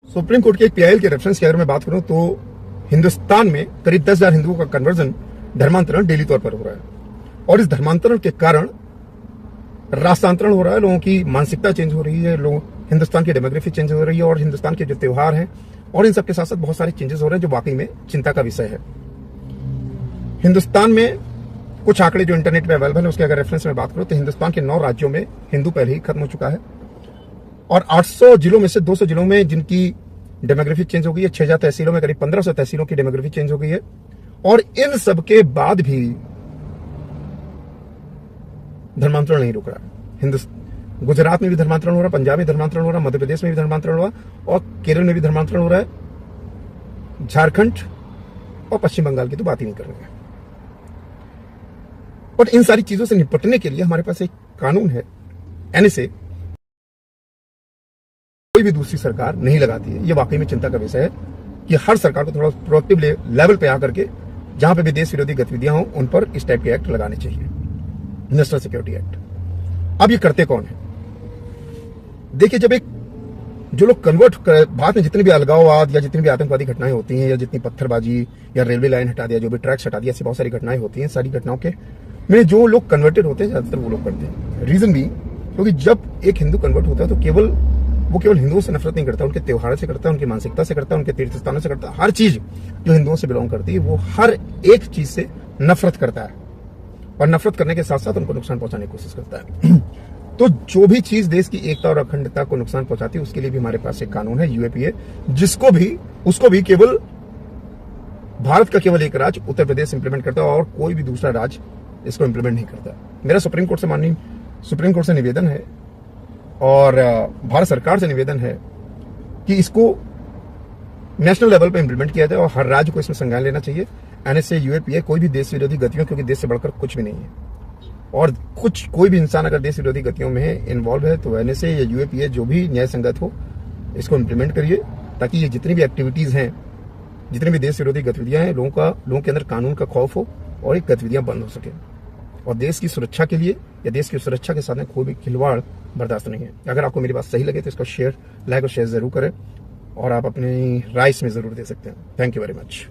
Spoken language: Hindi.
सुप्रीम कोर्ट के एक पीआईएल के रेफरेंस की अगर मैं बात करूं तो हिंदुस्तान में करीब 10,000 हिंदुओं का कन्वर्जन, धर्मांतरण डेली तौर पर हो रहा है और इस धर्मांतरण के कारण राष्ट्रांतरण हो रहा है, लोगों की मानसिकता चेंज हो रही है, हिंदुस्तान की डेमोग्राफी चेंज हो रही है और हिंदुस्तान के जो त्योहार हैं और इन सबके साथ साथ बहुत सारे चेंजेस हो रहे हैं जो वाकई में चिंता का विषय है। हिंदुस्तान में कुछ आंकड़े जो इंटरनेट पे अवेलेबल है उसके अगर रेफरेंस में बात करूं तो हिंदुस्तान के 9 राज्यों में हिंदू पहले ही खत्म हो चुका है और 800 जिलों में से 200 जिलों में जिनकी डेमोग्राफी चेंज हो गई है, 6000 तहसीलों में करीब 1500 तहसीलों की डेमोग्राफी चेंज हो गई है और इन सब के बाद भी धर्मांतरण नहीं रुक रहा है। गुजरात में भी धर्मांतरण हो रहा है, पंजाब में धर्मांतरण हो रहा है, मध्य प्रदेश में भी धर्मांतरण हो रहा है और केरल में भी धर्मांतरण हो रहा है। झारखंड और पश्चिम बंगाल की तो बात ही नहीं कर रहे हैं। बट इन सारी चीजों से निपटने के लिए हमारे पास एक कानून है, एनएसए, कोई भी दूसरी सरकार नहीं लगाती है। ये वाकई में चिंता का विषय है कि हर सरकार को थोड़ा प्रोएक्टिव लेवल पे आकर के जहां पे भी देश विरोधी गतिविधियां हों उन पर इस टाइप के एक्ट लगाने चाहिए, नेशनल सिक्योरिटी एक्ट। अब ये करते कौन है? देखिए, जब एक जो लोग कन्वर्ट भारत में जितनी भी अलगाववाद या जितनी भी आतंकवादी घटनाएं होती हैं या जितनी पत्थरबाजी या रेलवे लाइन हटा दिया, जो भी ट्रैक्स हटा दिया, ऐसी बहुत सारी घटनाएं होती हैं, सारी घटनाओं के में जो लोग कन्वर्टेड होते हैं ज्यादातर वो लोग करते हैं। रीजन भी क्योंकि जब एक हिंदू कन्वर्ट होता है तो केवल हिंदुओं से नफरत नहीं करता, उनके त्योहार से करता है, उनकी मानसिकता से करता है, उनके तीर्थ स्थानों से करता है। हर चीज जो हिंदुओं से बिलोंग करती है वो हर एक चीज से नफरत करता है और नफरत करने के साथ साथ उनको नुकसान पहुंचाने की कोशिश करता है। तो जो भी चीज देश की एकता और अखंडता को नुकसान पहुंचाती है उसके लिए भी हमारे पास एक कानून है, यूएपीए, उसको भी केवल भारत का केवल एक राज्य उत्तर प्रदेश इंप्लीमेंट करता है और कोई भी दूसरा राज्य इसको इंप्लीमेंट नहीं करता। मेरा सुप्रीम कोर्ट से निवेदन है और भारत सरकार से निवेदन है कि इसको नेशनल लेवल पे इंप्लीमेंट किया जाए और हर राज्य को इसमें संज्ञान लेना चाहिए। एनएसए, यूएपीए कोई भी देश विरोधी गतियों, क्योंकि देश से बढ़कर कुछ भी नहीं है और कोई भी इंसान अगर देश विरोधी गतियों में इन्वॉल्व है तो एनएसए या यूएपीए जो भी न्याय संगत हो इसको इंप्लीमेंट करिए ताकि ये जितनी भी एक्टिविटीज हैं, जितनी भी देश विरोधी गतिविधियां हैं, लोगों के अंदर कानून का खौफ हो और ये गतिविधियां बंद हो सके। और देश की सुरक्षा के लिए या देश की सुरक्षा के साथ में कोई भी खिलवाड़ बर्दाश्त नहीं है। अगर आपको मेरी बात सही लगे तो इसको लाइक और शेयर जरूर करें और आप अपनी राय में जरूर दे सकते हैं। Thank you very much.